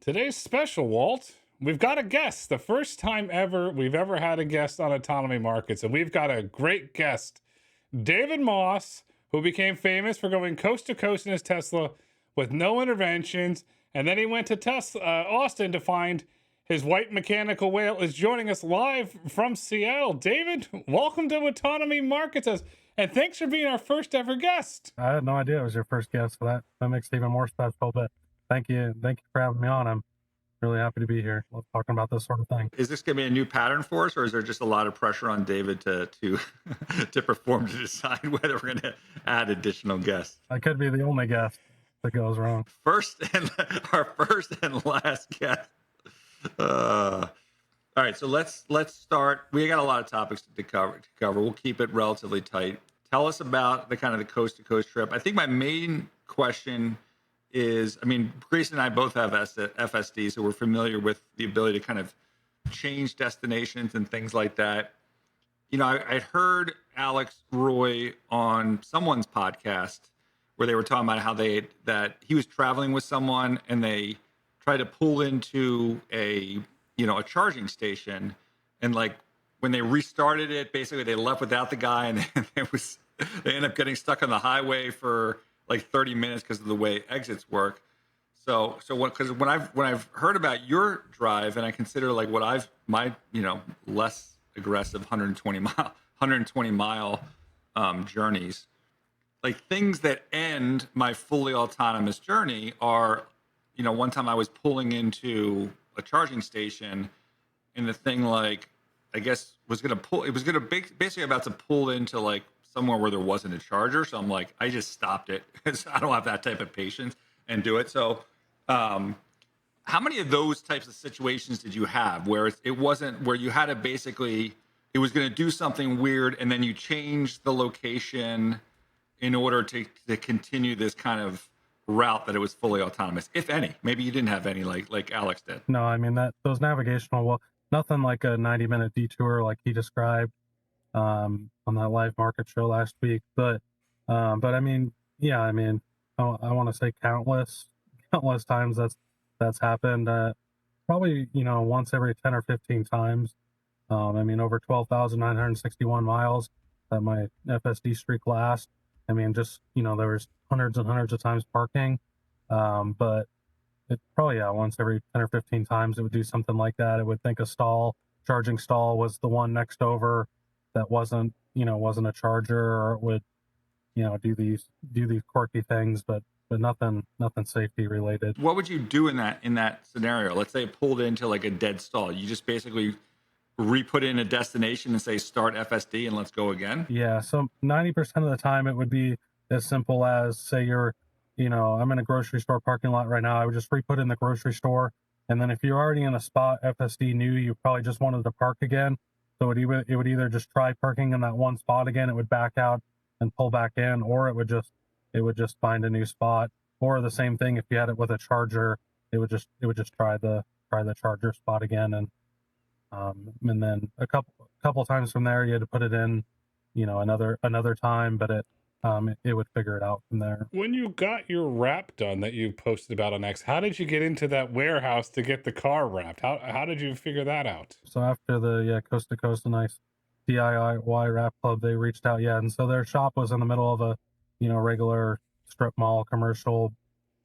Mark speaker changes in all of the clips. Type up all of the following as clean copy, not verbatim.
Speaker 1: Today's special, Walt. We've got a guest. The first time ever we've ever had a guest on Autonomy Markets, and we've got a great guest, David Moss, who became famous for going coast to coast in his Tesla with no interventions, and then he went to Austin to find his white mechanical whale. Is joining us live from Seattle. David, welcome to Autonomy Markets, and thanks for being our first ever guest.
Speaker 2: I had no idea it was your first guest, so that makes it even more special. But thank you for having me on. I'm really happy to be here. Love talking about this sort of thing.
Speaker 3: Is this going to be a new pattern for us, or is there just a lot of pressure on David to to perform to decide whether we're going to add additional guests?
Speaker 2: I could be the only guest that goes wrong.
Speaker 3: Our first and last guest. All right, so let's start. We got a lot of topics to cover. We'll keep it relatively tight. Tell us about the coast to coast trip. I think my main question is, Grayson and I both have FSD, so we're familiar with the ability to kind of change destinations and things like that. I heard Alex Roy on someone's podcast where they were talking about how that he was traveling with someone and they tried to pull into a charging station, and like when they restarted it, basically they left without the guy, and they ended up getting stuck on the highway for like 30 minutes because of the way exits work. Because when I've heard about your drive, and I consider like my less aggressive 120 mile journeys, like things that end my fully autonomous journey are, one time I was pulling into a charging station, and the thing basically about to pull into like somewhere where there wasn't a charger. So I'm like, I just stopped it because I don't have that type of patience and do it. So how many of those types of situations did you have where it wasn't, where you had to basically, it was going to do something weird and then you changed the location in order to continue this kind of route that it was fully autonomous, if any? Maybe you didn't have any like Alex did.
Speaker 2: No, those navigational, nothing like a 90-minute detour like he described on that live market show last week. But I want to say countless times that's happened. Probably once every 10 or 15 times. Over 12,961 miles that my FSD streak lasts. There was hundreds and hundreds of times parking, but it probably once every 10 or 15 times it would do something like that. It would think a charging stall was the one next over that wasn't a charger, or it would do these quirky things, but nothing safety related.
Speaker 3: What would you do in that scenario? Let's say it pulled into like a dead stall. You just basically re-put in a destination and say start FSD and let's go again?
Speaker 2: Yeah, so 90% of the time it would be as simple as, say I'm in a grocery store parking lot right now. I would just re-put in the grocery store, and then if you're already in a spot FSD knew you probably just wanted to park again, so it would either just try parking in that one spot again, it would back out and pull back in, or it would just find a new spot. Or the same thing if you had it with a charger, it would just try the charger spot again, and then a couple times from there you had to put it in another time, but it would figure it out from there.
Speaker 1: When you got your wrap done that you posted about on X, how did you get into that warehouse to get the car wrapped? How did you figure that out?
Speaker 2: So after the coast to coast and nice DIY wrap club, they reached out, and so their shop was in the middle of a regular strip mall commercial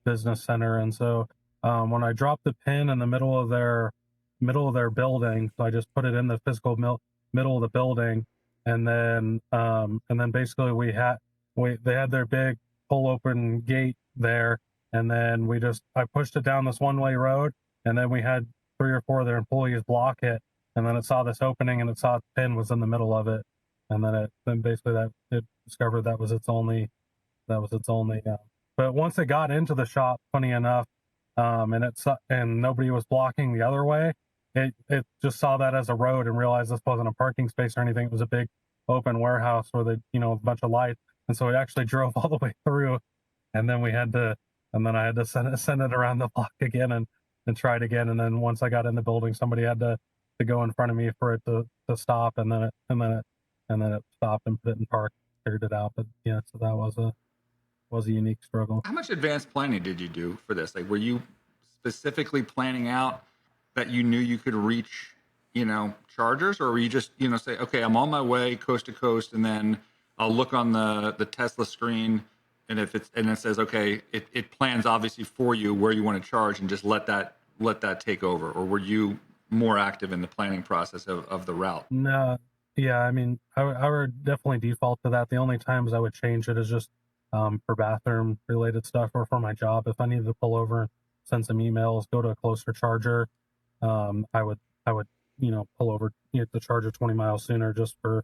Speaker 2: business center, and so when I dropped the pin in the middle of their building, so I just put it in the physical middle of the building, and then basically they had their big pull open gate there, and then I pushed it down this one-way road, and then we had 3 or 4 of their employees block it, and then it saw this opening and it saw the pin was in the middle of it, and then basically it discovered that was its only. But once it got into the shop, funny enough, and nobody was blocking the other way, it just saw that as a road and realized this wasn't a parking space or anything. It was a big open warehouse with a bunch of lights. And so it actually drove all the way through, and then I had to send it around the block again and try it again. And then once I got in the building, somebody had to go in front of me for it to stop, and then it stopped and put it in park, figured it out. But yeah, so that was a unique struggle.
Speaker 3: How much advanced planning did you do for this? Like, were you specifically planning out that you knew you could reach, chargers, or were you just, say, okay, I'm on my way coast to coast, and then I'll look on the Tesla screen, and if it says, okay, it plans obviously for you where you want to charge, and just let that take over? Or were you more active in the planning process of the route?
Speaker 2: No, yeah, I mean, I would definitely default to that. The only times I would change it is just for bathroom related stuff, or for my job. If I needed to pull over, send some emails, go to a closer charger, I would pull over, get the charger 20 miles sooner just for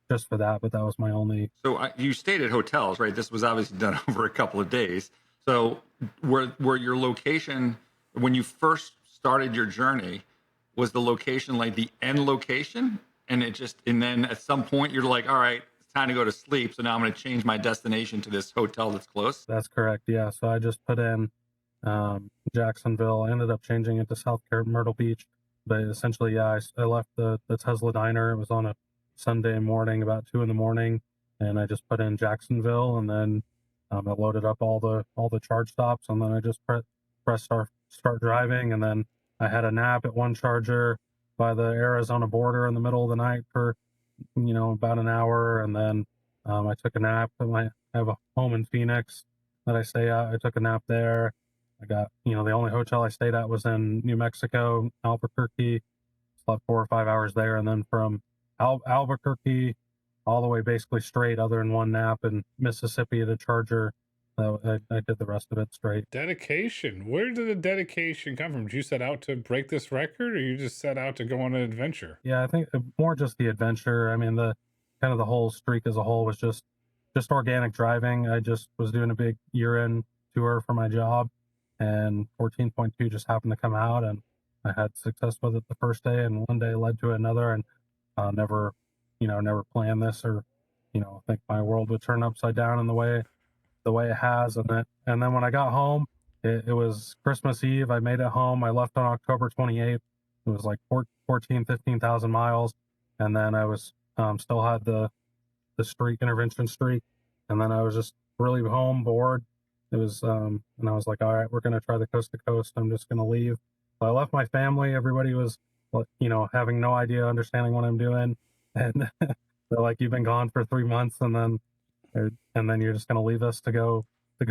Speaker 2: that. But that was my only.
Speaker 3: So you stayed at hotels, right? This was obviously done over a couple of days. So were your location, when you first started your journey, was the location like the end location? And then at some point you're like, all right, it's time to go to sleep. So now I'm going to change my destination to this hotel that's close.
Speaker 2: That's correct. Yeah. So I just put in Jacksonville. I ended up changing it to South Carolina, Myrtle Beach. But essentially, yeah, I left the Tesla diner. It was on a Sunday morning, about 2 a.m, and I just put in Jacksonville, and then I loaded up all the charge stops, and then I just pressed start driving, and then I had a nap at one charger by the Arizona border in the middle of the night for about an hour, and then I took a nap. I have a home in Phoenix that I stay at. I took a nap there. I got, the only hotel I stayed at was in New Mexico, Albuquerque. Slept 4 or 5 hours there, and then from Albuquerque all the way basically straight, other than one nap in Mississippi at a charger. I did the rest of it straight.
Speaker 1: Dedication. Where did the dedication come from? Did you set out to break this record, or you just set out to go on an adventure?
Speaker 2: Yeah, I think more just the adventure. I mean, the kind of the whole streak as a whole was just organic driving. I just was doing a big year-end tour for my job, and 14.2 just happened to come out, and I had success with it the first day, and one day led to another, and never planned this, or think my world would turn upside down in the way it has. And then when I got home, it was Christmas Eve. I made it home. I left on October 28th. It was like 15,000 miles, and then I was still had the intervention streak, and then I was just really home, bored. It was and I was like, all right, we're gonna try the coast to coast. I'm just gonna leave. So I left my family. Everybody was having no idea, understanding what I'm doing, and they're like, you've been gone for 3 months, and then you're just gonna leave us to go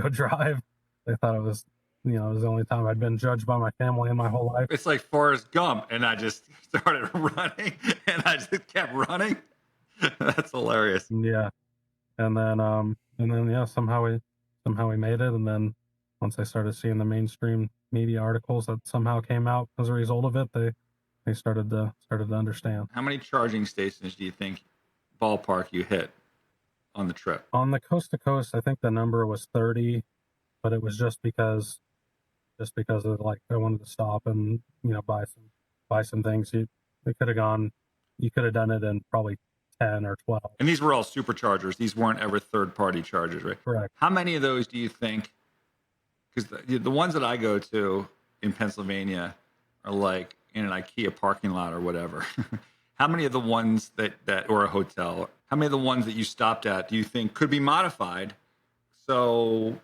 Speaker 2: drive. They thought it was it was the only time I'd been judged by my family in my whole life.
Speaker 3: It's like Forrest Gump, and I just started running, and I just kept running. That's hilarious.
Speaker 2: Yeah, and then yeah, somehow we made it, and then once I started seeing the mainstream media articles that somehow came out as a result of it, they started to understand.
Speaker 3: How many charging stations do you think, ballpark, you hit on the trip?
Speaker 2: On the coast to coast, I think the number was 30, but it was just because of like I wanted to stop and buy some things. You could have done it in probably 10 or 12.
Speaker 3: And these were all superchargers. These weren't ever third-party chargers, right?
Speaker 2: Correct.
Speaker 3: How many of those do you think? Because the ones that I go to in Pennsylvania are like in an IKEA parking lot or whatever. How many of the ones that or a hotel? How many of the ones that you stopped at do you think could be modified so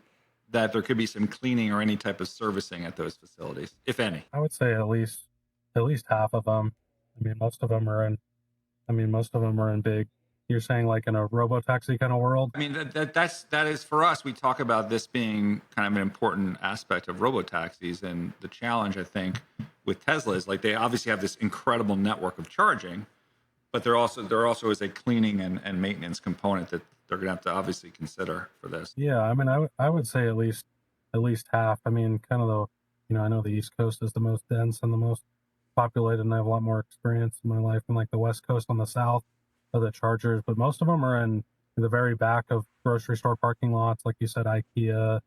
Speaker 3: that there could be some cleaning or any type of servicing at those facilities, if any?
Speaker 2: I would say at least half of them. I mean, most of them are in big. You're saying like in a Robotaxi kind of world?
Speaker 3: I mean, that is for us. We talk about this being kind of an important aspect of Robotaxis, and the challenge, I think, with Tesla is like they obviously have this incredible network of charging, but there also is a cleaning and maintenance component that they're going to have to obviously consider for this.
Speaker 2: Yeah, I mean, I would say at least half. I mean, kind of I know the East Coast is the most dense and the most populated, and I have a lot more experience in my life than like the West Coast on the South of the chargers, but most of them are in the very back of grocery store parking lots, like you said, IKEA.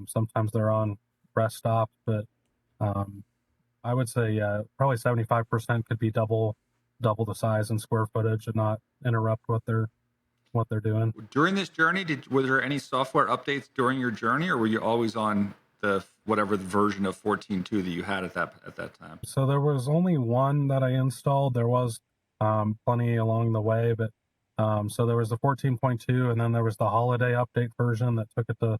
Speaker 2: Sometimes they're on rest stops, but I would say probably 75% could be double the size and square footage and not interrupt what they're doing.
Speaker 3: During this journey, were there any software updates during your journey, or were you always on the version of 14.2 that you had at that time?
Speaker 2: So there was only one that I installed. There was plenty along the way, but so there was the 14.2, and then there was the holiday update version that took it to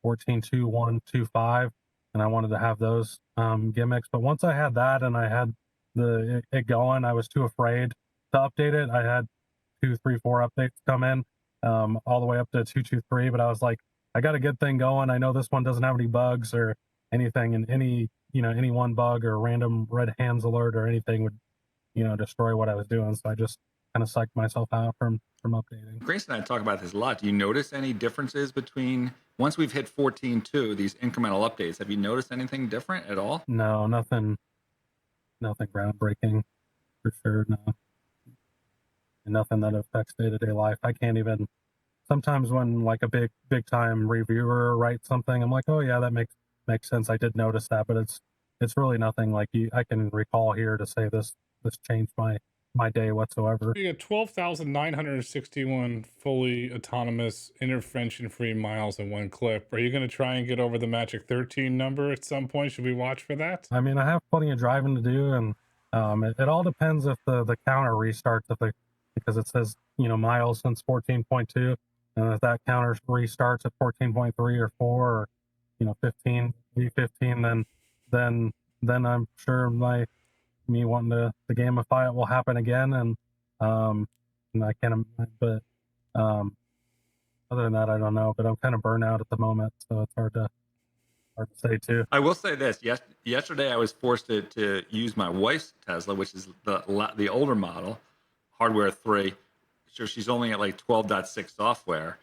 Speaker 2: 14.2.1.2.5, and I wanted to have those gimmicks. But once I had that and I had it going, I was too afraid to update it. I had 2, 3, 4 updates come in, all the way up to 223. But I was like, I got a good thing going. I know this one doesn't have any bugs or anything, and any one bug or random red hands alert or anything would destroy what I was doing. So I just kind of psyched myself out from updating.
Speaker 3: Grayson and I talk about this a lot. Do you notice any differences between once we've hit 14.2, these incremental updates? Have you noticed anything different at all?
Speaker 2: No, nothing groundbreaking for sure. No, nothing that affects day-to-day life. I can't even. Sometimes when like a big time reviewer writes something, I'm like, oh yeah, that makes sense. I did notice that, but it's really nothing like I can recall here to say this changed my day whatsoever.
Speaker 1: You get 12,961 fully autonomous, intervention-free miles in one clip. Are you going to try and get over the magic 13 number at some point? Should we watch for that?
Speaker 2: I mean, I have plenty of driving to do, and it all depends if the counter restarts, because it says miles since 14.2, and if that counter restarts at 14.3 or 4 or 15 V15, then I'm sure me wanting to gamify it will happen again, and I can't. But other than that, I don't know. But I'm kind of burnt out at the moment, so it's hard to say too.
Speaker 3: I will say this: yesterday I was forced to use my wife's Tesla, which is the older model, hardware 3. So she's only at like 12.6 software.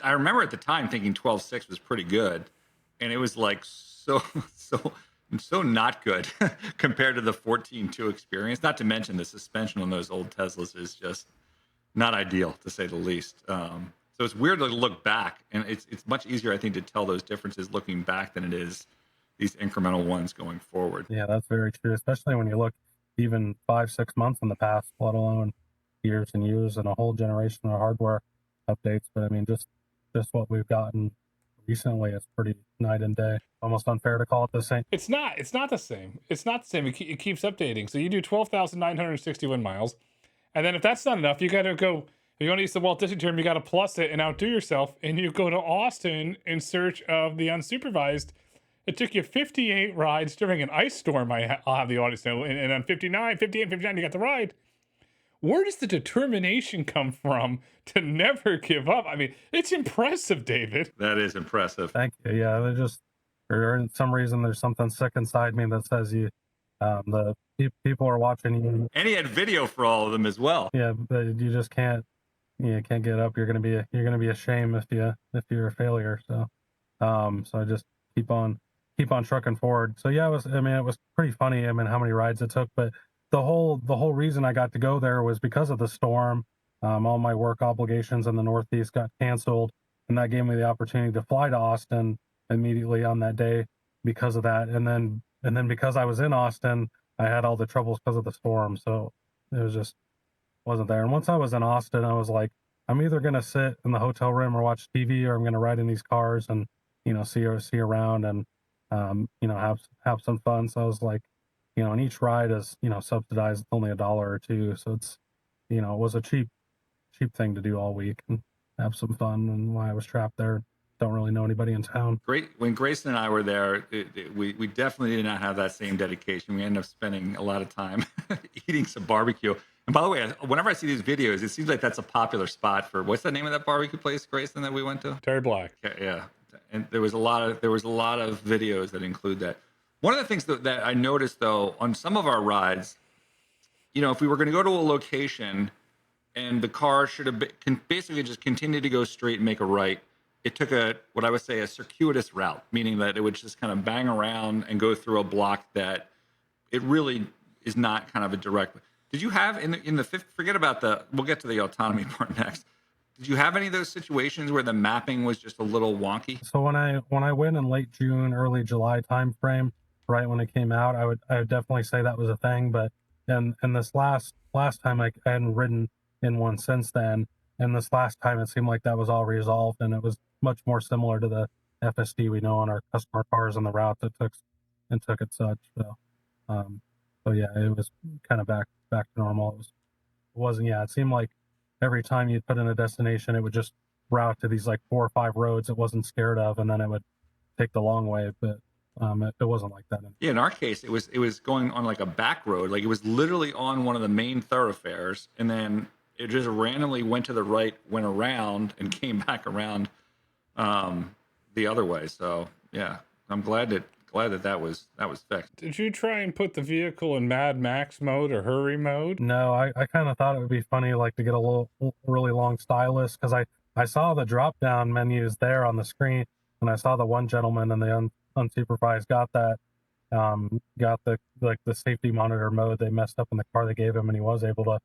Speaker 3: I remember at the time thinking 12.6 was pretty good, and it was like so not good compared to the 14.2 experience. Not to mention the suspension on those old Teslas is just not ideal, to say the least. So it's weird to look back, and it's much easier, I think, to tell those differences looking back than it is these incremental ones going forward.
Speaker 2: Yeah, that's very true, especially when you look even 5-6 months in the past, let alone years and years and a whole generation of hardware updates. But I mean, just what we've gotten recently is pretty night and day. Almost unfair to call it the same.
Speaker 1: It's not the same. It's not the same. It keeps updating. So you do 12,961 miles. And then if that's not enough, you got to go, if you want to use the Walt Disney term, you got to plus it and outdo yourself. And you go to Austin in search of the unsupervised. It took you 58 rides during an ice storm. I'll have the audience know. And on 58, 59, you got the ride. Where does the determination come from to never give up? I mean, it's impressive, David.
Speaker 3: That is impressive.
Speaker 2: Thank you. Yeah, for some reason, there's something sick inside me that says the people are watching you.
Speaker 3: And he had video for all of them as well.
Speaker 2: Yeah, but you just can't get up. You're gonna be ashamed if you're a failure. So I just keep on trucking forward. So yeah, it was pretty funny. I mean, how many rides it took, but the whole reason I got to go there was because of the storm. All my work obligations in the Northeast got canceled, and that gave me the opportunity to fly to Austin immediately on that day because of that. And then because I was in Austin, I had all the troubles because of the storm. So it was just wasn't there. And once I was in Austin, I was like, I'm either gonna sit in the hotel room or watch TV, or I'm gonna ride in these cars and see around and have some fun. So I was like, and each ride is subsidized. It's only $1 or $2, so it's it was a cheap thing to do all week and have some fun. And while I was trapped there, don't really know anybody in town.
Speaker 3: Great. When Grayson and I were there, we definitely did not have that same dedication. We ended up spending a lot of time eating some barbecue. And by the way, whenever I see these videos, it seems like that's a popular spot for, what's the name of that barbecue place, Grayson, that we went to?
Speaker 1: Terry Black.
Speaker 3: Yeah. And there was a lot of videos that include that. One of the things that I noticed, though, on some of our rides, if we were going to go to a location and the car should have can basically just continue to go straight and make a right, it took what I would say a circuitous route, meaning that it would just kind of bang around and go through a block that it really is not kind of a direct. Did you have in the fifth? Forget about we'll get to the autonomy part next. Did you have any of those situations where the mapping was just a little wonky?
Speaker 2: So when I went in late June, early July timeframe, right when it came out, I would definitely say that was a thing. But and this last time I hadn't ridden in one since then, and this last time it seemed like that was all resolved, and it was much more similar to the FSD we know on our customer cars on the route that took it such. So yeah, it was kind of back to normal. It wasn't. Yeah, it seemed like every time you put in a destination, it would just route to these like 4 or 5 roads it wasn't scared of, and then it would take the long way. But it wasn't like that.
Speaker 3: Yeah, in our case, it was going on like a back road, like it was literally on one of the main thoroughfares, and then it just randomly went to the right, went around, and came back around the other way. So yeah, I'm glad that was fixed.
Speaker 1: Did you try and put the vehicle in Mad Max mode or hurry mode?
Speaker 2: No, I kind of thought it would be funny, like to get a little really long stylus, because I saw the drop down menus there on the screen, and I saw the one gentleman in the unsupervised got that, got the safety monitor mode they messed up in the car they gave him, and he was able to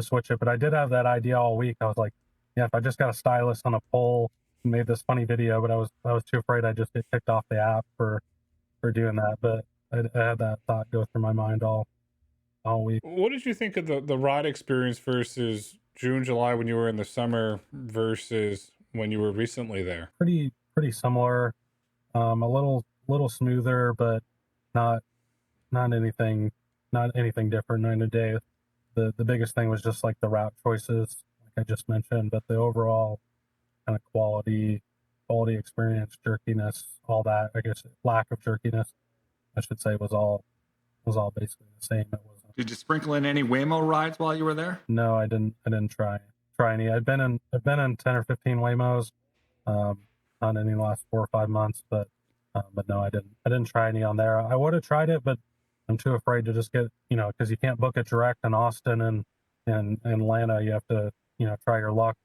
Speaker 2: switch it. But I did have that idea all week. I was like, yeah, if I just got a stylus on a pole and made this funny video, but I was too afraid I'd just get kicked off the app for doing that. But I had that thought go through my mind all week.
Speaker 1: What did you think of the ride experience versus June, July when you were in the summer versus when you were recently there?
Speaker 2: Pretty similar, a little smoother, but not anything different night and day. The biggest thing was just like the route choices, like I just mentioned, but the overall kind of quality experience, jerkiness, all that, I guess lack of jerkiness, I should say, was all basically the same. It wasn't.
Speaker 3: Did you sprinkle in any Waymo rides while you were there?
Speaker 2: No, I didn't try any. I've been in 10 or 15 Waymos, not any in the last 4 or 5 months, but no, I didn't try any on there. I would have tried it, but I'm too afraid to just get, because you can't book it direct in Austin and Atlanta. You have to, try your luck.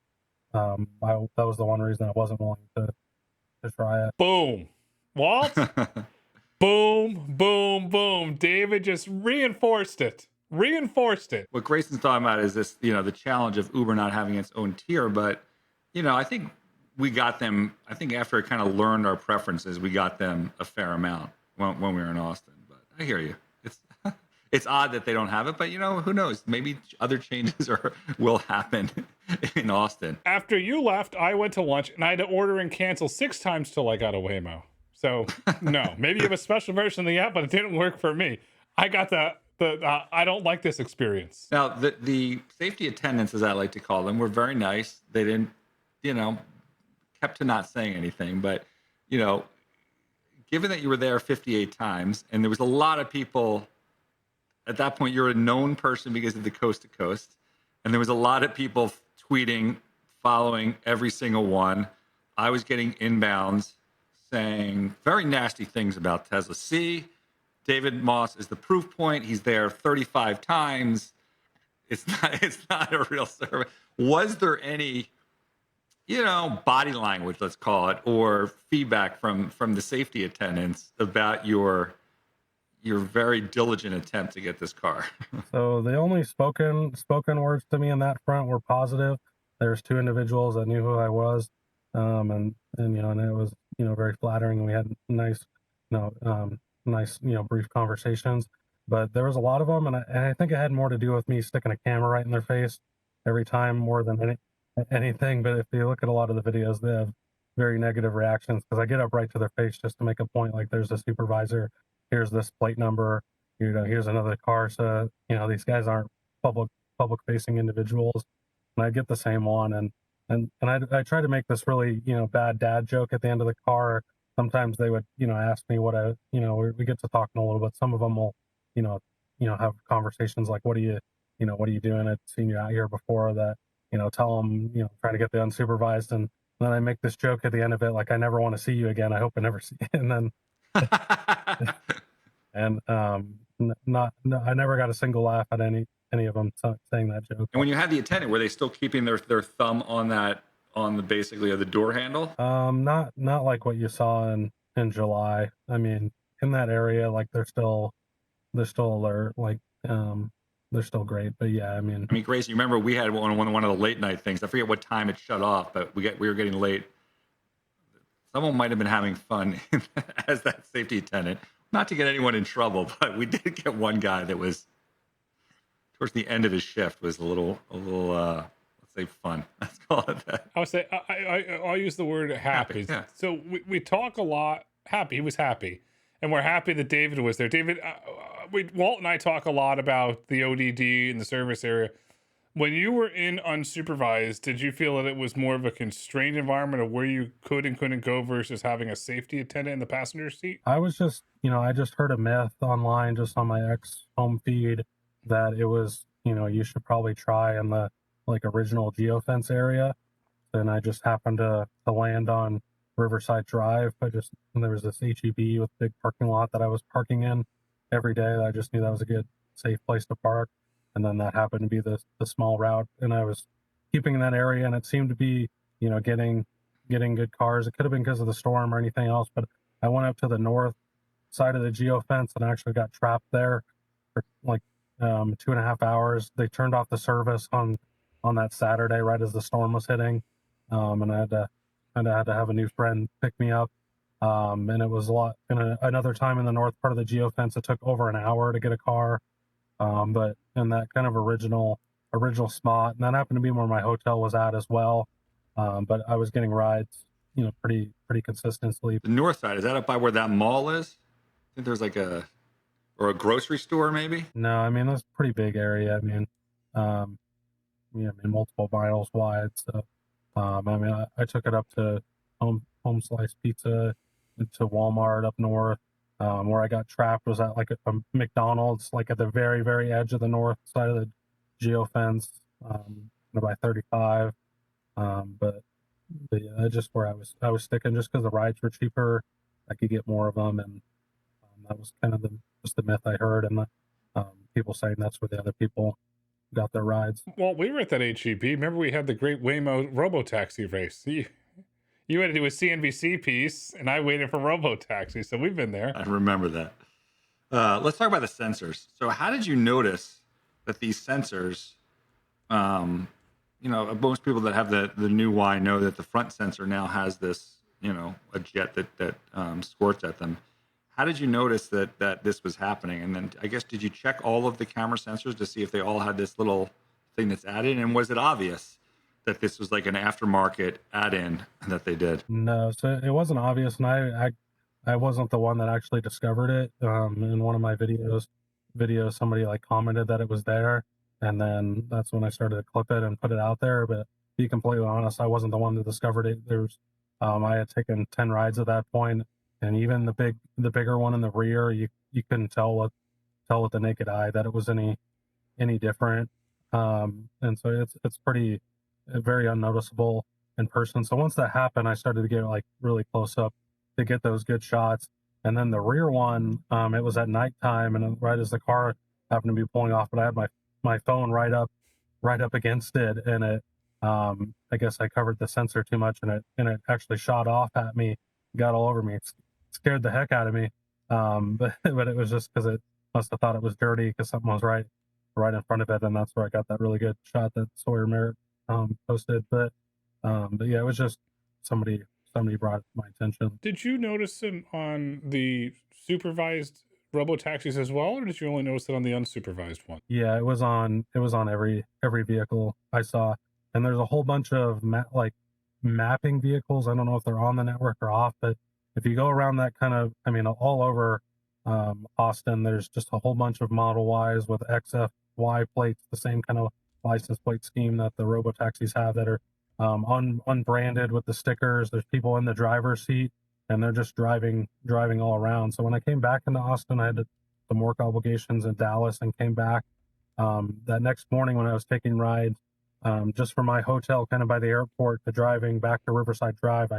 Speaker 2: That was the one reason I wasn't willing to try it.
Speaker 1: Boom. Walt? Boom, boom, boom. David just reinforced it.
Speaker 3: What Grayson's talking about is this, the challenge of Uber not having its own tier. But, I think we got them, I think after it kind of learned our preferences, we got them a fair amount when we were in Austin. But I hear you. It's odd that they don't have it, but who knows? Maybe other changes will happen in Austin.
Speaker 1: After you left, I went to lunch and I had to order and cancel 6 times till I got a Waymo. So no, maybe you have a special version of the app, but it didn't work for me. I got the I don't like this experience.
Speaker 3: Now the safety attendants, as I like to call them, were very nice. They didn't, kept to not saying anything, but given that you were there 58 times and there was a lot of people at that point, you're a known person because of the coast to coast, and there was a lot of people tweeting, following every single one. I was getting inbounds saying very nasty things about Tesla. See, David Moss is the proof point. He's there 35 times. It's not a real service. Was there any, body language, let's call it, or feedback from the safety attendants about your very diligent attempt to get this car?
Speaker 2: So the only spoken words to me in that front were positive. There's 2 individuals that knew who I was, and it was very flattering. We had nice brief conversations, but there was a lot of them, and I think it had more to do with me sticking a camera right in their face every time more than anything. But if you look at a lot of the videos, they have very negative reactions because I get up right to their face just to make a point, like there's a supervisor, here's this plate number, here's another car. So, these guys aren't public facing individuals. And I get the same one. And I try to make this really, bad dad joke at the end of the car. Sometimes they would, ask me what we get to talking a little bit. Some of them will, have conversations like, what are you doing? I've seen you out here before. That, tell them, trying to get the unsupervised. And then I make this joke at the end of it, like, I never want to see you again. I hope I never see you. And then, and I never got a single laugh at any of them saying that joke.
Speaker 3: And when you had the attendant, were they still keeping their thumb on the basically of the door handle?
Speaker 2: Not like what you saw in July. I mean, in that area, like they're still alert, like they're still great. But yeah, I mean,
Speaker 3: Grayson, you remember we had one of the late night things. I forget what time it shut off, but we were getting late. Someone might have been having fun as that safety attendant. Not to get anyone in trouble, but we did get one guy that was towards the end of his shift was a little let's say fun. Let's call it that.
Speaker 1: I'll say I'll use the word happy.
Speaker 3: Yeah.
Speaker 1: So we talk a lot. Happy, he was happy, and we're happy that David was there. David, Walt and I talk a lot about the ODD and the service area. When you were in unsupervised, did you feel that it was more of a constrained environment of where you could and couldn't go versus having a safety attendant in the passenger seat?
Speaker 2: I was just, I just heard a myth online just on my ex home feed that it was, you should probably try in the like original geofence area. And I just happened to land on Riverside Drive. And there was this HEB with a big parking lot that I was parking in every day. I just knew that was a good, safe place to park. And then that happened to be the small route. And I was keeping in that area, and it seemed to be, getting good cars. It could have been because of the storm or anything else, but I went up to the north side of the geofence and actually got trapped there for like 2.5 hours. They turned off the service on that Saturday right as the storm was hitting, and I had to have a new friend pick me up. And it was a lot. And another time in the north part of the geofence, it took over an hour to get a car. But in that kind of original spot, and that happened to be where my hotel was at as well. But I was getting rides, pretty consistently.
Speaker 3: The north side, is that up by where that mall is? I think there's like a grocery store maybe.
Speaker 2: No, I mean that's a pretty big area. I mean, multiple miles wide. So, I took it up to home slice pizza, to Walmart up north. Where I got trapped was at like a McDonald's, like at the very, very edge of the north side of the geofence, by 35. But yeah, just where I was sticking, just because the rides were cheaper, I could get more of them, and that was kind of just the myth I heard, and the people saying that's where the other people got their rides.
Speaker 1: Well, we were at that HEB. Remember, we had the great Waymo Robotaxi race. You had to do a CNBC piece, and I waited for Robotaxi, so we've been there.
Speaker 3: I remember that. Let's talk about the sensors. So how did you notice that these sensors, most people that have the new Y know that the front sensor now has this, a jet that squirts at them. How did you notice that this was happening? And then I guess, did you check all of the camera sensors to see if they all had this little thing that's added? And was it obvious that this was like an aftermarket add-in that they did?
Speaker 2: No, so it wasn't obvious, and I wasn't the one that actually discovered it. In one of my videos, somebody like commented that it was there, and then that's when I started to clip it and put it out there. But to be completely honest, I wasn't the one that discovered it. I had taken 10 rides at that point, and even the bigger one in the rear, you couldn't tell with the naked eye that it was any different. And so it's pretty very unnoticeable in person. So once that happened, I started to get like really close up to get those good shots. And then the rear one, it was at nighttime, and right as the car happened to be pulling off, but I had my phone right up against it, and it, I guess I covered the sensor too much, and it actually shot off at me, got all over me. It scared the heck out of me. But it was just because it must have thought it was dirty because something was right in front of it, and that's where I got that really good shot that Sawyer Merritt posted. But yeah, it was just somebody brought it to my attention.
Speaker 1: Did you notice it on the supervised robotaxis as well, or did you only notice it on the unsupervised one?
Speaker 2: Yeah, it was on every vehicle I saw, and there's a whole bunch of mapping vehicles. I don't know if they're on the network or off, but if you go around that kind of, all over Austin, there's just a whole bunch of Model Ys with XFY plates, the same kind of license plate scheme that the robotaxis have, that are unbranded with the stickers. There's people in the driver's seat, and they're just driving all around. So when I came back into Austin, I had some work obligations in Dallas and came back. That next morning when I was taking rides, just from my hotel kind of by the airport to driving back to Riverside Drive,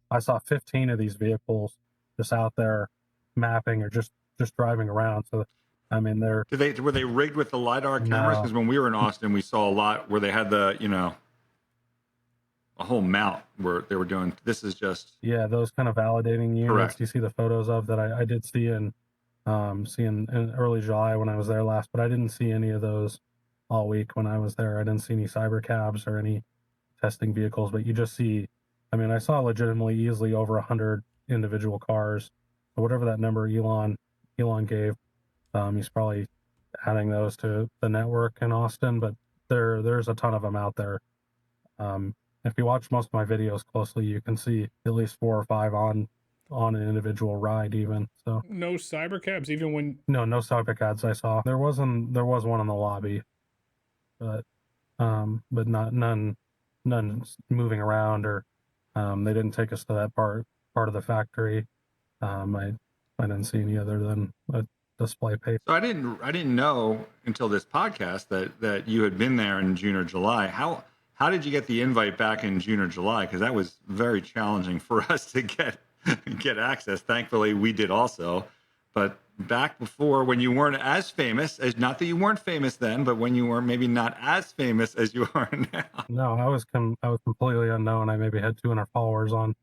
Speaker 2: I saw 15 of these vehicles just out there mapping or just driving around. So, were they rigged with the LiDAR cameras? Because when we were in Austin, we saw a lot where they had the, a whole mount where they were doing, this is just. Yeah, those kind of validating units. Correct. You see the photos of that I did see in early July when I was there last, but I didn't see any of those all week when I was there. I didn't see any cyber cabs or any testing vehicles, but you just see, I saw legitimately easily over 100 individual cars. So whatever that number Elon gave, he's probably adding those to the network in Austin, but there's a ton of them out there. If you watch most of my videos closely, you can see at least 4 or 5 on an individual ride even. So
Speaker 1: no cyber cabs, even when.
Speaker 2: No cyber cabs I saw. There was one in the lobby, but but none moving around, or they didn't take us to that part of the factory. I didn't see any other than a display paper.
Speaker 3: So I didn't know until this podcast that you had been there in June or July. How did you get the invite back in June or July? Because that was very challenging for us to get access. Thankfully, we did also. But back before, when you weren't as famous, as not that you weren't famous then, but when you were maybe not as famous as you are now.
Speaker 2: No, I was completely unknown. I maybe had 200 followers on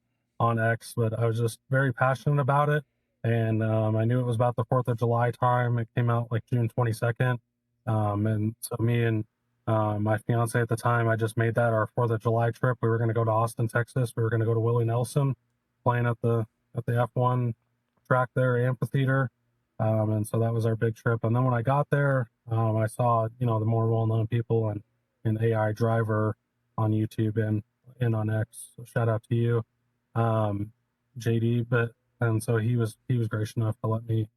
Speaker 2: X, but I was just very passionate about it. And I knew it was about the 4th of July time. It came out like June 22nd. And so me and my fiance at the time, I just made that our 4th of July trip. We were going to go to Austin, Texas. We were going to go to Willie Nelson, playing at the F1 track there, amphitheater. And so that was our big trip. And then when I got there, I saw, the more well-known people and AI Driver on YouTube and on X. So shout out to you, JD. And so he was gracious enough to let me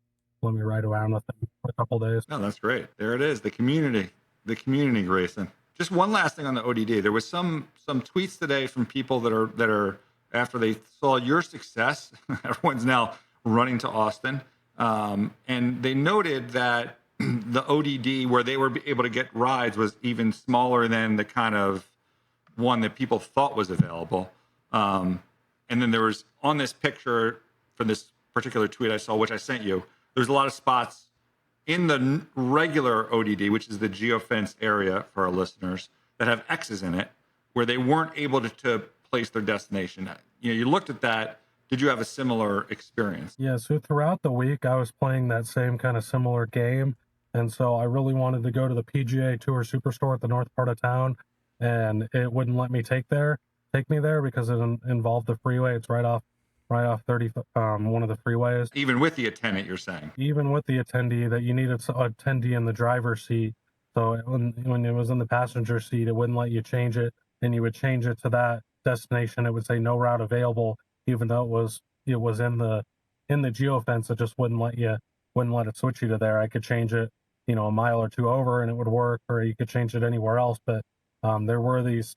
Speaker 2: ride around with him for a couple of days.
Speaker 3: No, that's great. There it is, the community, Grayson. Just one last thing on the ODD. There was some tweets today from people that are after they saw your success. Everyone's now running to Austin, and they noted that the ODD where they were able to get rides was even smaller than the kind of one that people thought was available. And then there was, on this picture for this particular tweet I saw, which I sent you, there's a lot of spots in the regular ODD, which is the geofence area for our listeners, that have X's in it, where they weren't able to place their destination. You looked at that. Did you have a similar experience?
Speaker 2: Yeah, so throughout the week, I was playing that same kind of similar game. And so I really wanted to go to the PGA Tour Superstore at the north part of town, and it wouldn't let me take me there because it involved the freeway. It's right off 30, one of the freeways.
Speaker 3: Even with the attendant, you're saying?
Speaker 2: Even with the attendee, that you needed an attendee in the driver's seat. So when it was in the passenger seat, it wouldn't let you change it, and you would change it to that destination. It would say no route available, even though it was in the geofence. It just wouldn't let it switch you to there. I could change it, a mile or two over, and it would work, or you could change it anywhere else. But there was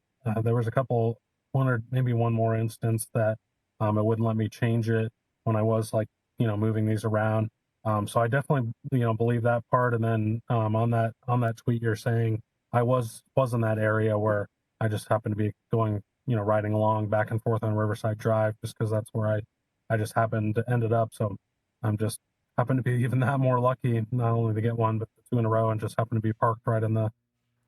Speaker 2: a couple, one or maybe one more instance that it wouldn't let me change it when I was moving these around. So I definitely believe that part. And then on that tweet you're saying, I was in that area where I just happened to be going riding along back and forth on Riverside Drive, just because that's where I just happened to ended up. So I'm just happened to be even that more lucky, not only to get one but 2 in a row, and just happened to be parked right in the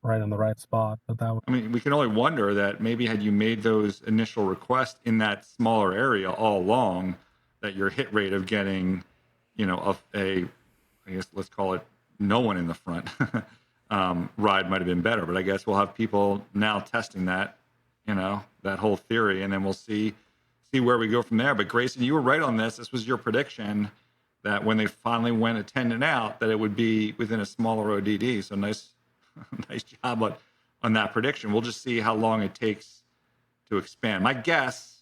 Speaker 2: right spot. But
Speaker 3: I mean, we can only wonder that maybe had you made those initial requests in that smaller area all along, that your hit rate of getting, I guess let's call it no one in the front ride might have been better. But I guess we'll have people now testing that, that whole theory, and then we'll see where we go from there. But Grayson, you were right on this. This was your prediction that when they finally went attendant out, that it would be within a smaller ODD. So nice job on that prediction. We'll just see how long it takes to expand. My guess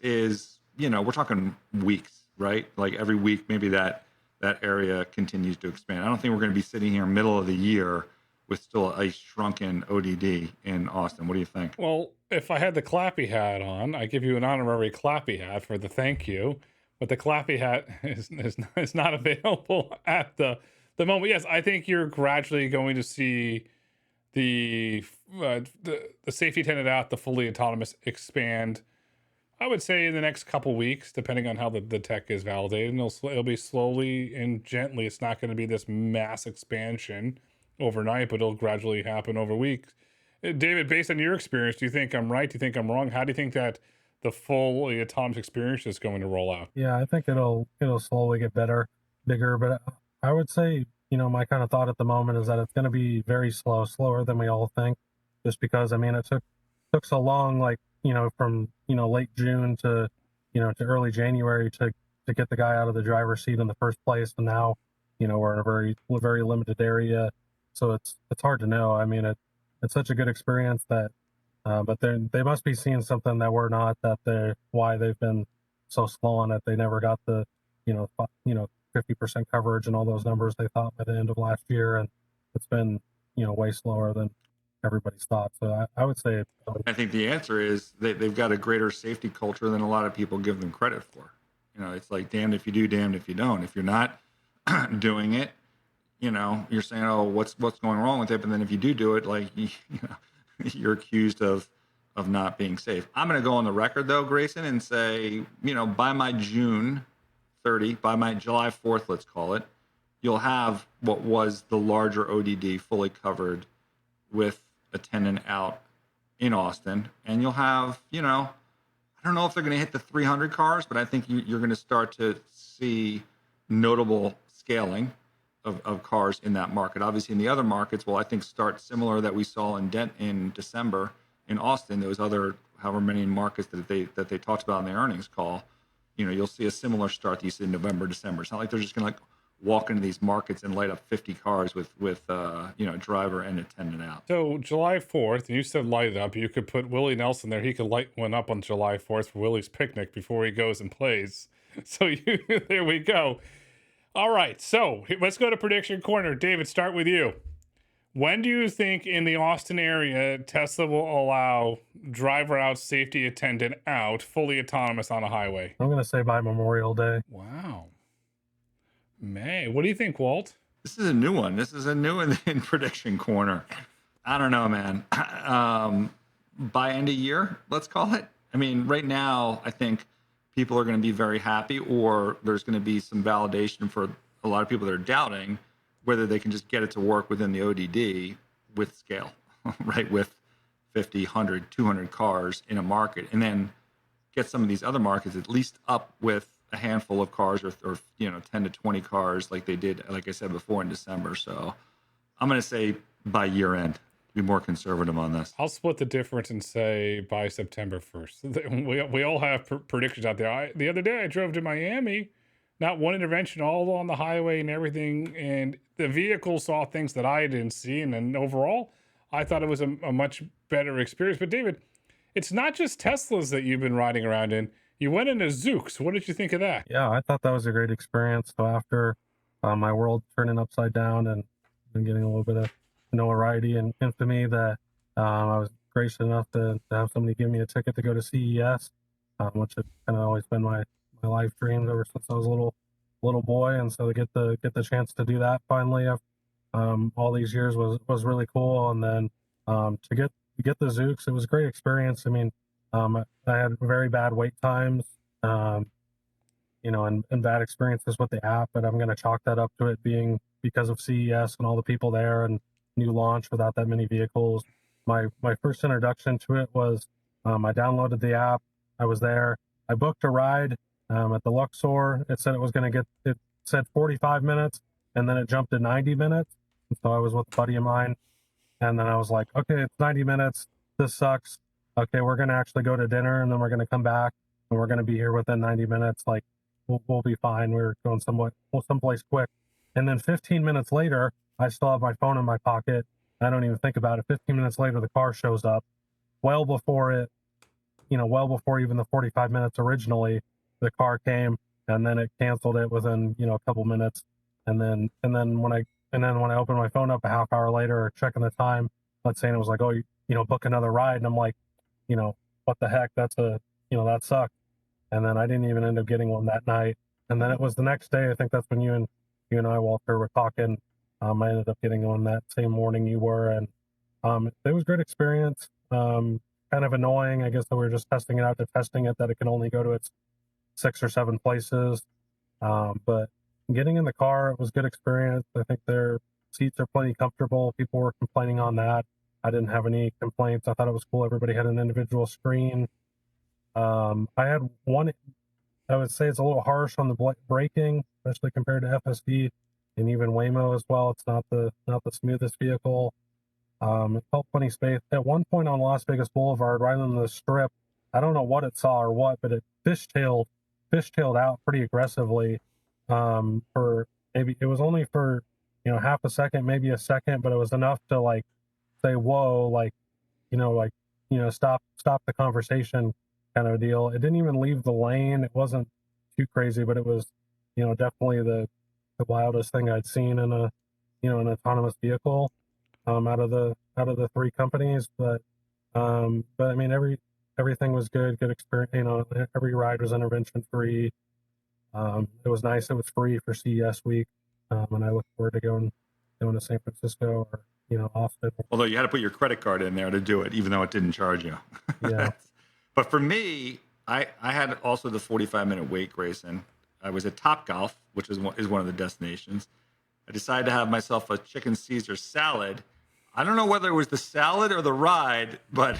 Speaker 3: is, we're talking weeks, right? Like every week, maybe that area continues to expand. I don't think we're going to be sitting here middle of the year with still a shrunken ODD in Austin. What do you think?
Speaker 1: Well, if I had the clappy hat on, I give you an honorary clappy hat for the thank you, but the clappy hat is not available at the moment. Yes, I think you're gradually going to see the safety attendant out, the fully autonomous expand. I would say in the next couple weeks, depending on how the tech is validated, and it'll be slowly and gently. It's not going to be this mass expansion overnight, but it'll gradually happen over weeks. David, based on your experience, do you think I'm right? Do you think I'm wrong? How do you think that the fully autonomous experience is going to roll out?
Speaker 2: Yeah, I think it'll slowly get bigger, but I would say, my kind of thought at the moment is that it's going to be very slower than we all think, just because, it took so long, from, late June to early January to get the guy out of the driver's seat in the first place. And now, we're in a very, very limited area. So it's hard to know. It's such a good experience that, but they must be seeing something that we're not, why they've been so slow on it. They never got the, 50% coverage and all those numbers they thought by the end of last year. And it's been, way slower than everybody's thought. So I would say,
Speaker 3: I think the answer is they've got a greater safety culture than a lot of people give them credit for. It's like damned if you do, damned if you don't. If you're not doing it, you're saying, oh, what's going wrong with it? But then if you do it, like, you're accused of not being safe. I'm going to go on the record though, Grayson, and say, by my June 30, by my July 4th, let's call it, you'll have what was the larger ODD fully covered with attendant out in Austin. And you'll have, I don't know if they're going to hit the 300 cars, but I think you're going to start to see notable scaling of cars in that market. Obviously, in the other markets, I think start similar that we saw in December in Austin. Those other however many markets that they talked about in the earnings call. You'll see a similar start that you see in November, December. It's not like they're just going to walk into these markets and light up 50 cars with driver and attendant out.
Speaker 1: So July 4th, you said light it up. You could put Willie Nelson there. He could light one up on July 4th for Willie's picnic before he goes and plays. So there we go. All right, so let's go to prediction corner. David, start with you. When do you think in the Austin area Tesla will allow driver out, safety attendant out, fully autonomous on a highway?
Speaker 2: I'm going to say by Memorial Day.
Speaker 1: Wow. May. What do you think, Walt?
Speaker 3: This is a new one. This is a new one in prediction corner. I don't know, man. By end of year, let's call it. I mean, right now, I think people are going to be very happy, or there's going to be some validation for a lot of people that are doubting whether they can just get it to work within the ODD with scale, right? With 50, 100, 200 cars in a market, and then get some of these other markets at least up with a handful of cars or 10 to 20 cars like they did, like I said before, in December. So I'm going to say by year end. Be more conservative on this.
Speaker 1: I'll split the difference and say by September 1st. We all have predictions out there. The other day I drove to Miami, not one intervention, all on the highway and everything, and the vehicle saw things that I didn't see, and then overall I thought it was a much better experience. But David, it's not just Teslas that you've been riding around in. You went into Zoox. What did you think of that?
Speaker 2: Yeah, I thought that was a great experience. So after my world turning upside down and getting a little bit of notoriety and infamy, that I was gracious enough to have somebody give me a ticket to go to CES, which has kind of always been my life dreams ever since I was a little boy. And so to get the chance to do that finally all these years was really cool. And then to get the Zoox, it was a great experience. I mean, I had very bad wait times, and bad experiences with the app, but I'm going to chalk that up to it being because of CES and all the people there and new launch without that many vehicles. My first introduction to it was I downloaded the app. I was there. I booked a ride at the Luxor. It said it said 45 minutes, and then it jumped to 90 minutes. And so I was with a buddy of mine, and then I was like, okay, it's 90 minutes. This sucks. Okay, we're going to actually go to dinner, and then we're going to come back, and we're going to be here within 90 minutes. Like, we'll be fine. We're going someplace quick. And then 15 minutes later, I still have my phone in my pocket. I don't even think about it. 15 minutes later, the car shows up. Well before even the 45 minutes originally, the car came, and then it canceled it within, a couple minutes. And then when I opened my phone up a half hour later, checking the time, let's say, it was like, oh, book another ride. And I'm like, what the heck? That sucked. And then I didn't even end up getting one that night. And then it was the next day. I think that's when you and I, Walter, were talking. I ended up getting one that same morning you were, and it was a great experience. Kind of annoying, I guess, that we were just testing it out to testing it, that it can only go to its 6 or 7 places. But getting in the car, it was a good experience. I think their seats are plenty comfortable. People were complaining on that. I didn't have any complaints. I thought it was cool. Everybody had an individual screen. I had one, I would say it's a little harsh on the braking, especially compared to FSD and even Waymo as well. It's not the smoothest vehicle. It felt plenty space. At one point on Las Vegas Boulevard, right on the strip, I don't know what it saw or what, but it fishtailed out pretty aggressively. For maybe, it was only for, half a second, maybe a second, but it was enough to like say, whoa, stop the conversation kind of a deal. It didn't even leave the lane. It wasn't too crazy, but it was, definitely the wildest thing I'd seen in an autonomous vehicle out of the out of the three companies, but I mean everything was good experience. Every ride was intervention free. It was nice. It was free for CES week, and I look forward to going to San Francisco or Austin.
Speaker 3: Although you had to put your credit card in there to do it, even though it didn't charge you.
Speaker 2: Yeah.
Speaker 3: But for me, I had also the 45-minute wait, Grayson. I was at Topgolf, which is one of the destinations. I decided to have myself a chicken Caesar salad. I don't know whether it was the salad or the ride, but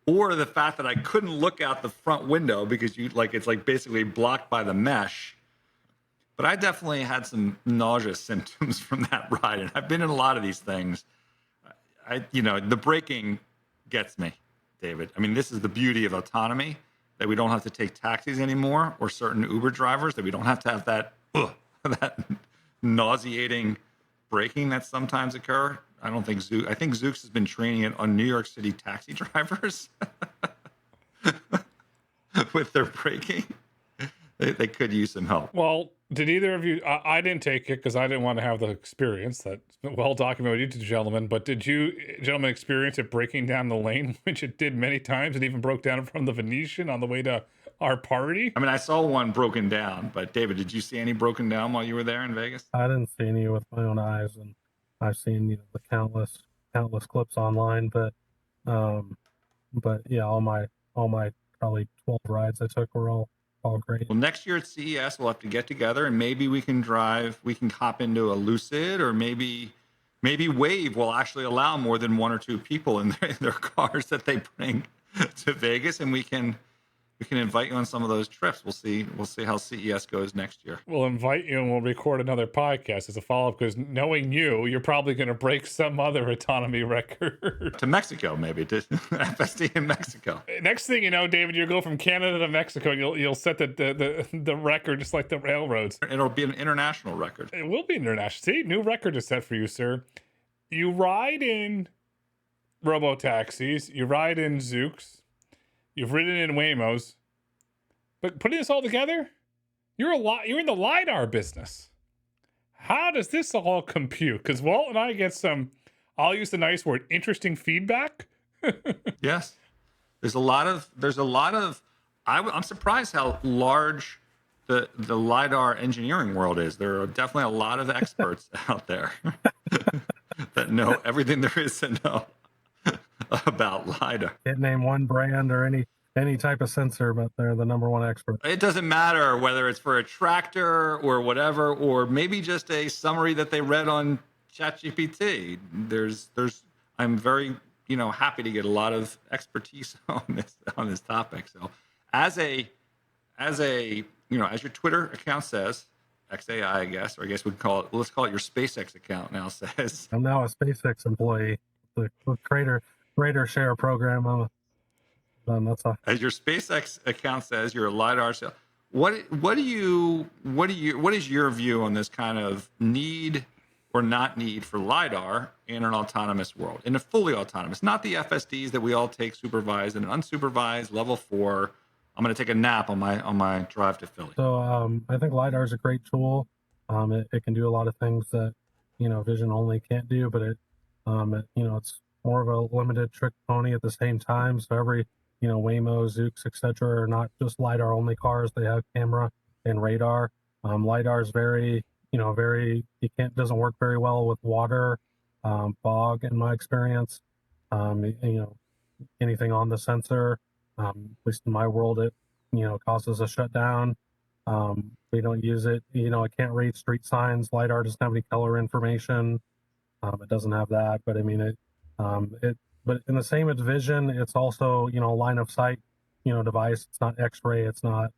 Speaker 3: or the fact that I couldn't look out the front window because it's like basically blocked by the mesh. But I definitely had some nausea symptoms from that ride, and I've been in a lot of these things. The braking gets me, David. I mean, this is the beauty of autonomy, that we don't have to take taxis anymore, or certain Uber drivers, that we don't have to have that nauseating braking that sometimes occur. I think Zoox has been training it on New York City taxi drivers with their braking. They could use some help.
Speaker 1: Well, did either of you? I didn't take it because I didn't want to have the experience that's well documented with you two gentlemen. But did you gentlemen experience it breaking down the lane, which it did many times? It even broke down from the Venetian on the way to our party.
Speaker 3: I mean, I saw one broken down, but David, did you see any broken down while you were there in Vegas?
Speaker 2: I didn't see any with my own eyes, and I've seen the countless clips online. But yeah, all my probably 12 rides I took were all great.
Speaker 3: Well, next year at CES, we'll have to get together, and maybe we can hop into a Lucid, or maybe Wave will actually allow more than one or two people in their cars that they bring to Vegas, and we can invite you on some of those trips. We'll see how CES goes next year.
Speaker 1: We'll invite you and we'll record another podcast as a follow-up, because knowing you're probably going to break some other autonomy record.
Speaker 3: To Mexico, maybe, to FSD in Mexico.
Speaker 1: Next thing you know, David, you'll go from Canada to Mexico, and you'll set the record just like the railroads.
Speaker 3: It'll be an international record.
Speaker 1: It will be international. See, new record is set for you, sir. You ride in Robotaxis, you ride in Zoox, you've ridden in Waymos, but putting this all together, you're in the LiDAR business. How does this all compute? Because Walt and I get some, I'll use the nice word, interesting feedback.
Speaker 3: Yes, there's a lot of. I'm surprised how large the LiDAR engineering world is. There are definitely a lot of experts out there that know everything there is to know about LiDAR.
Speaker 2: Can't name one brand or any type of sensor, but they're the number one expert.
Speaker 3: It doesn't matter whether it's for a tractor or whatever, or maybe just a summary that they read on ChatGPT. I'm very happy to get a lot of expertise on this topic. So as your Twitter account says, XAI, I guess, or I guess let's call it your SpaceX account now says.
Speaker 2: I'm now a SpaceX employee. The Creator Share program.
Speaker 3: As your SpaceX account says, you're a LiDAR sale. What is your view on this kind of need or not need for LiDAR in an autonomous world, in a fully autonomous, not the FSDs that we all take supervised and an unsupervised level 4. I'm going to take a nap on my drive to Philly.
Speaker 2: So I think LiDAR is a great tool. It can do a lot of things that vision only can't do, but it's more of a limited trick pony at the same time. So every Waymo, Zoox, etc. are not just LiDAR only cars. They have camera and radar. LiDAR is doesn't work very well with water, fog in my experience. Anything on the sensor, at least in my world, it causes a shutdown. We don't use it. It can't read street signs. LiDAR doesn't have any color information. It doesn't have that, but I mean but in the same as vision, it's also line of sight device. It's not X-ray. It's not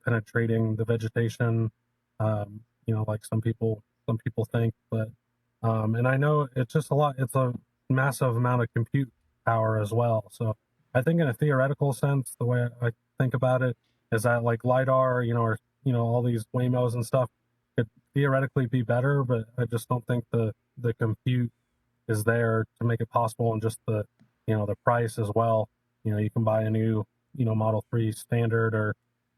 Speaker 2: penetrating the vegetation like some people think. But and I know it's just it's a massive amount of compute power as well. So I think in a theoretical sense, the way I think about it is that like LiDAR or all these Waymos and stuff could theoretically be better, but I just don't think the compute is there to make it possible, and just the price as well. You can buy a new Model 3 standard, or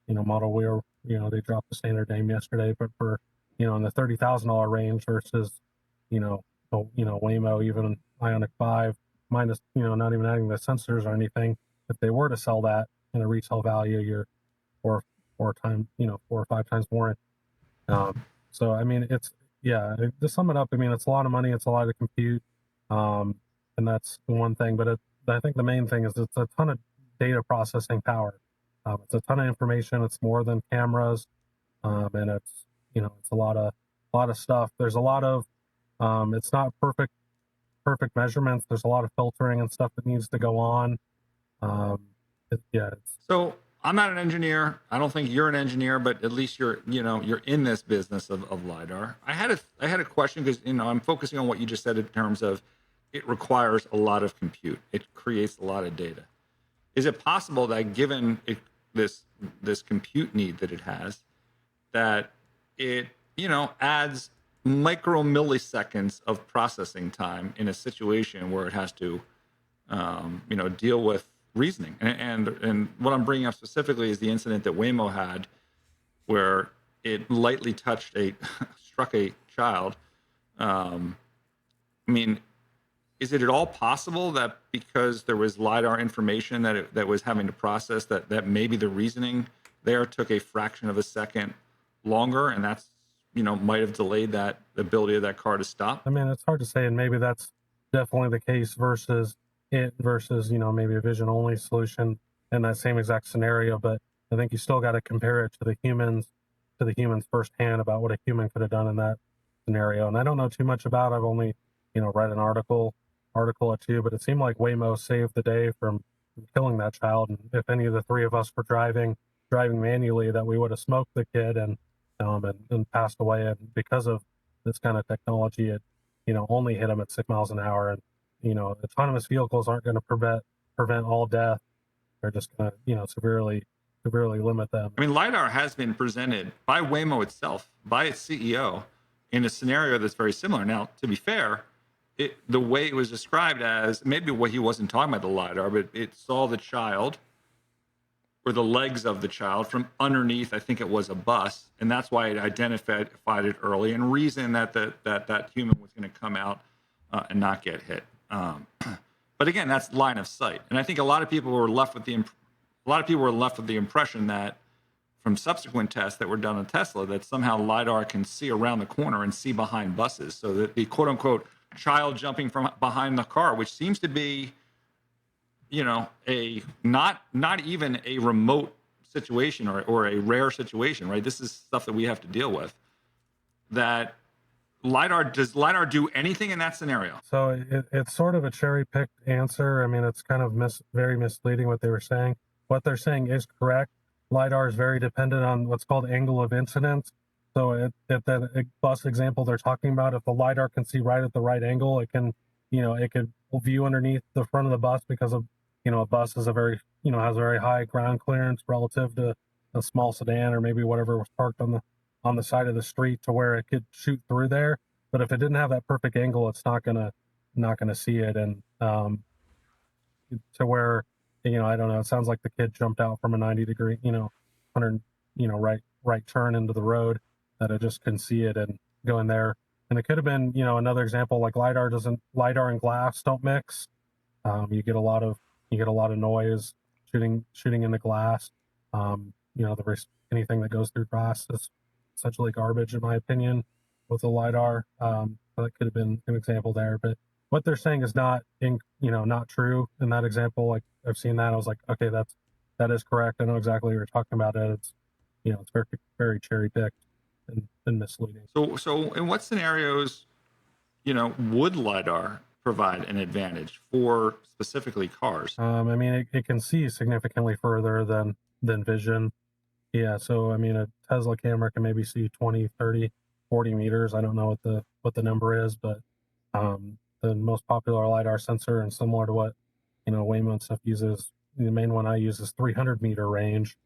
Speaker 2: Model Weir. They dropped the standard name yesterday, but for in the $30,000 range versus Waymo even Ionic 5 minus, not even adding the sensors or anything. If they were to sell that in a retail value, you're four or five times more. So I mean, to sum it up, I mean, it's a lot of money, it's a lot of compute, and that's the one thing. But I think the main thing is it's a ton of data processing power. It's a ton of information. It's more than cameras, and it's a lot of stuff. There's a lot of it's not perfect measurements. There's a lot of filtering and stuff that needs to go on.
Speaker 3: So I'm not an engineer. I don't think you're an engineer, but at least you're in this business of LiDAR. I had a question because, I'm focusing on what you just said in terms of it requires a lot of compute. It creates a lot of data. Is it possible that given this compute need that it has, that it, adds micro milliseconds of processing time in a situation where it has to, deal with reasoning? And what I'm bringing up specifically is the incident that Waymo had, where it lightly struck a child. I mean, is it at all possible that because there was LiDAR information that was having to process, that maybe the reasoning there took a fraction of a second longer, and that's, might have delayed the ability of that car to stop?
Speaker 2: I mean, it's hard to say, and maybe that's definitely the case versus maybe a vision only solution in that same exact scenario. But I think you still got to compare it to the humans firsthand about what a human could have done in that scenario. And I don't know too much about it. I've only read an article or two, but it seemed like Waymo saved the day from killing that child. And if any of the three of us were driving manually, that we would have smoked the kid and passed away. And because of this kind of technology, it only hit him at 6 miles an hour. And autonomous vehicles aren't going to prevent all death. They're just going to severely limit them.
Speaker 3: I mean, LiDAR has been presented by Waymo itself, by its CEO, in a scenario that's very similar. Now, to be fair, the way it was described as, maybe what he wasn't talking about the LiDAR, but it saw the child or the legs of the child from underneath, I think it was a bus, and that's why it identified it early and reasoned that that human was going to come out and not get hit. But again, that's line of sight, and I think a lot of people were left with the impression that from subsequent tests that were done on Tesla, that somehow LiDAR can see around the corner and see behind buses, so that the quote unquote child jumping from behind the car, which seems to be, a not even a remote situation or a rare situation, right? This is stuff that we have to deal with. That does LiDAR do anything in that scenario?
Speaker 2: So it's sort of a cherry-picked answer. I mean, it's kind of very misleading what they were saying. What they're saying is correct. LiDAR is very dependent on what's called angle of incidence. So at that bus example they're talking about, if the LiDAR can see right at the right angle, it can, it could view underneath the front of the bus because of, a bus is has a very high ground clearance relative to a small sedan or maybe whatever was parked on the side of the street, to where it could shoot through there. But if it didn't have that perfect angle, it's not gonna see it. And to where, I don't know, it sounds like the kid jumped out from a 90-degree, 100, right turn into the road, that it just couldn't see it and go in there. And it could have been, another example, like LiDAR and glass don't mix. You get a lot of noise shooting in the glass. Anything that goes through glass is essentially garbage, in my opinion, with the LiDAR. That could have been an example there. But what they're saying is not true in that example. Like, I've seen that, I was like, okay, that is correct. I know exactly what you're talking about. It's it's very, very cherry picked and misleading.
Speaker 3: So in what scenarios, would LiDAR provide an advantage for specifically cars?
Speaker 2: I mean, it can see significantly further than vision. Yeah, so I mean, a Tesla camera can maybe see 20, 30, 40 meters. I don't know what the number is, but the most popular LiDAR sensor, and similar to what Waymo and stuff uses, the main one I use is 300-meter range,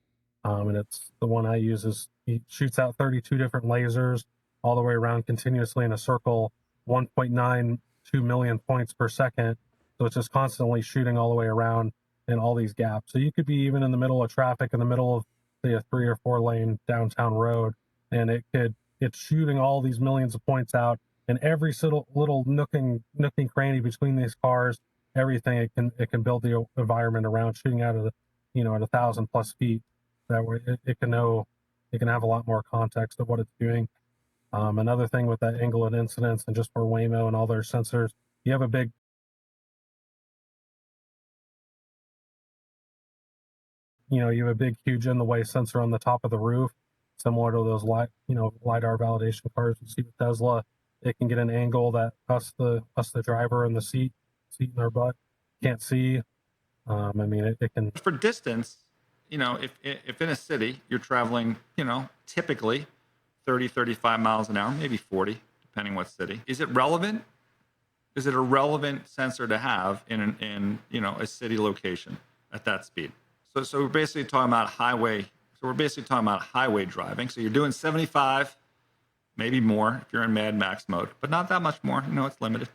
Speaker 2: and it's the one I use it shoots out 32 different lasers all the way around continuously in a circle, 1.92 million points per second. So it's just constantly shooting all the way around in all these gaps. So you could be even in the middle of traffic, in the middle of, say, a 3 or 4 lane downtown road, and it's shooting all these millions of points out in every little nook and cranny between these cars, everything it can build the environment around, shooting out of the, at 1,000+ feet. That way it can know, it can have a lot more context of what it's doing. Another thing with that angle of incidence, and just for Waymo and all their sensors, you have a big huge in the way sensor on the top of the roof, similar to those LiDAR validation cars you see with Tesla. It can get an angle that us the driver in the seat in our butt can't see. I mean, it can.
Speaker 3: For distance, if in a city you're traveling, typically 30, 35 miles an hour, maybe 40, depending what city, is it relevant? Is it a relevant sensor to have in a city location at that speed? So we're basically talking about highway. So we're basically talking about highway driving. So you're doing 75, maybe more if you're in Mad Max mode, but not that much more. It's limited.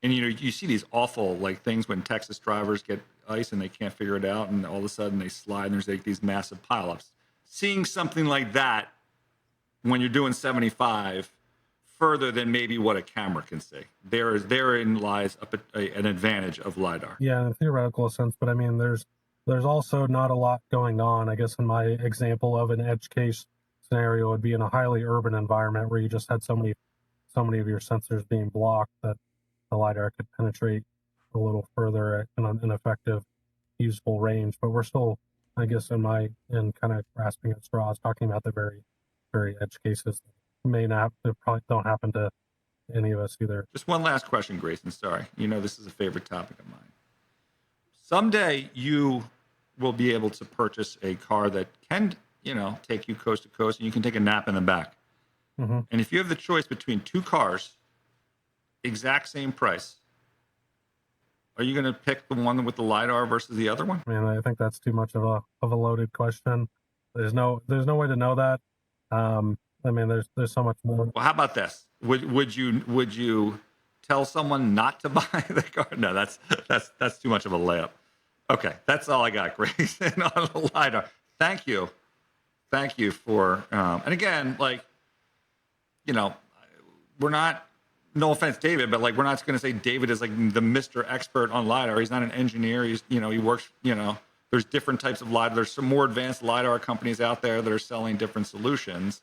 Speaker 3: And you see these awful things when Texas drivers get ice and they can't figure it out, and all of a sudden they slide and there's these massive pileups. Seeing something like that when you're doing 75 further than maybe what a camera can see, therein lies an advantage of LiDAR.
Speaker 2: Yeah, in a theoretical sense, but I mean, there's also not a lot going on. I guess in my example of an edge case scenario would be in a highly urban environment where you just had so many of your sensors being blocked that the LiDAR could penetrate a little further at an effective, useful range. But we're still, I guess, in kind of grasping at straws, talking about the very, very edge cases that probably don't happen to any of us either.
Speaker 3: Just one last question, Grayson. Sorry. This is a favorite topic of mine. Someday you will be able to purchase a car that can, take you coast to coast, and you can take a nap in the back.
Speaker 2: Mm-hmm.
Speaker 3: And if you have the choice between two cars, exact same price, are you going to pick the one with the LiDAR versus the other one?
Speaker 2: I mean, I think that's too much of a loaded question. There's no way to know that. I mean, there's so much more.
Speaker 3: Well, how about this? Would you tell someone not to buy the car? No, that's too much of a layup. Okay, that's all I got, Grayson, on the LiDAR. Thank you for and again, we're not. No offense, David, but we're not going to say David is the Mr. Expert on LiDAR. He's not an engineer. He's he works. There's different types of LiDAR. There's some more advanced LiDAR companies out there that are selling different solutions.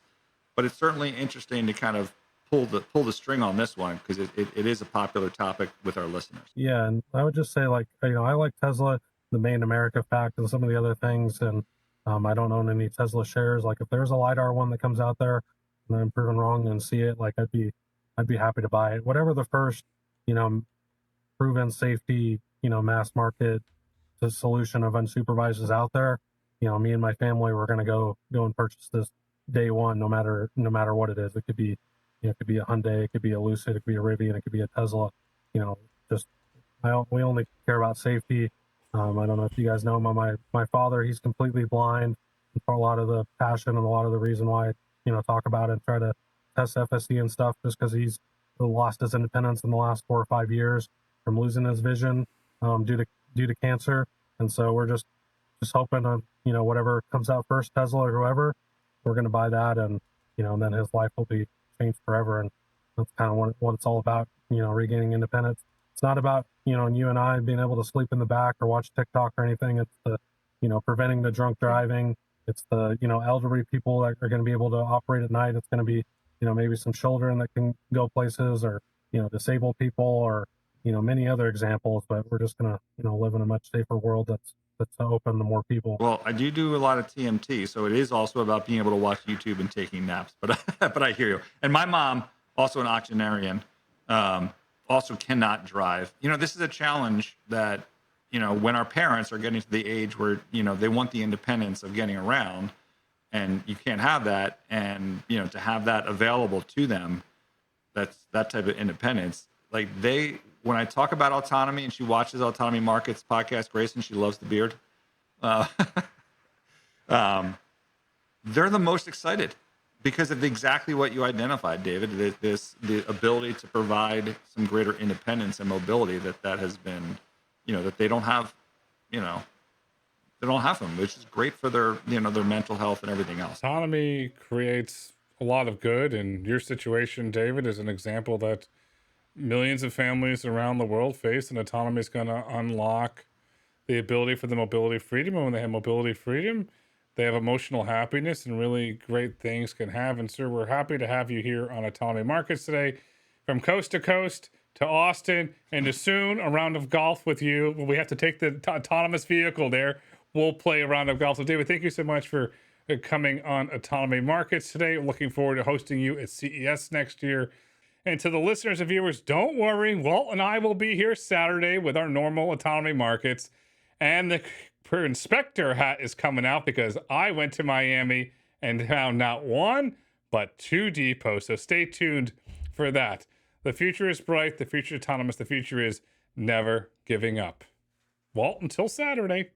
Speaker 3: But it's certainly interesting to kind of pull the string on this one because it is a popular topic with our listeners.
Speaker 2: Yeah, and I would just say I like Tesla, the Made in America fact, and some of the other things, and I don't own any Tesla shares. If there's a LiDAR one that comes out there and I'm proven wrong and see it, I'd be happy to buy it. Whatever the first, proven safety, mass market solution of unsupervised is out there, me and my family, we're going to go and purchase this day one, no matter what it is. It could be, it could be a Hyundai, it could be a Lucid, it could be a Rivian, it could be a Tesla. We only care about safety. I don't know if you guys know my father. He's completely blind. And for a lot of the passion and a lot of the reason why talk about it and try to test FSD and stuff, just because he's lost his independence in the last 4 or 5 years from losing his vision due to cancer. And so we're just hoping on whatever comes out first, Tesla or whoever, we're going to buy that, and and then his life will be changed forever. And that's kind of what it's all about, regaining independence. It's not about you and I being able to sleep in the back or watch TikTok or anything. It's the preventing the drunk driving. It's the elderly people that are going to be able to operate at night. It's going to be maybe some children that can go places, or disabled people, or many other examples. But we're just going to live in a much safer world that's open to more people.
Speaker 3: Well, I do a lot of TMT, so it is also about being able to watch YouTube and taking naps. But but I hear you. And my mom, also an octogenarian, also cannot drive. This is a challenge that when our parents are getting to the age where they want the independence of getting around, and you can't have that, and to have that available to them, that's that type of independence. When I talk about autonomy, and she watches Autonomy Markets podcast, Grayson, she loves the beard. They're the most excited because of exactly what you identified, David. The ability to provide some greater independence and mobility that has been, that they don't have, they don't have them, which is great for their, their mental health and everything else.
Speaker 1: Autonomy creates a lot of good. And your situation, David, is an example that millions of families around the world face, and autonomy is going to unlock the ability for the mobility freedom. And when they have mobility freedom, they have emotional happiness, and really great things can have. And sir, we're happy to have you here on Autonomy Markets today, from coast to coast to Austin, and to soon a round of golf with you. When we have to take the autonomous vehicle there, we'll play a round of golf. So David, thank you so much for coming on Autonomy Markets today. Looking forward to hosting you at CES next year. And to the listeners and viewers, don't worry, Walt and I will be here Saturday with our normal Autonomy Markets. And the inspector hat is coming out because I went to Miami and found not one, but 2 depots. So stay tuned for that. The future is bright. The future is autonomous. The future is never giving up. Walt, until Saturday.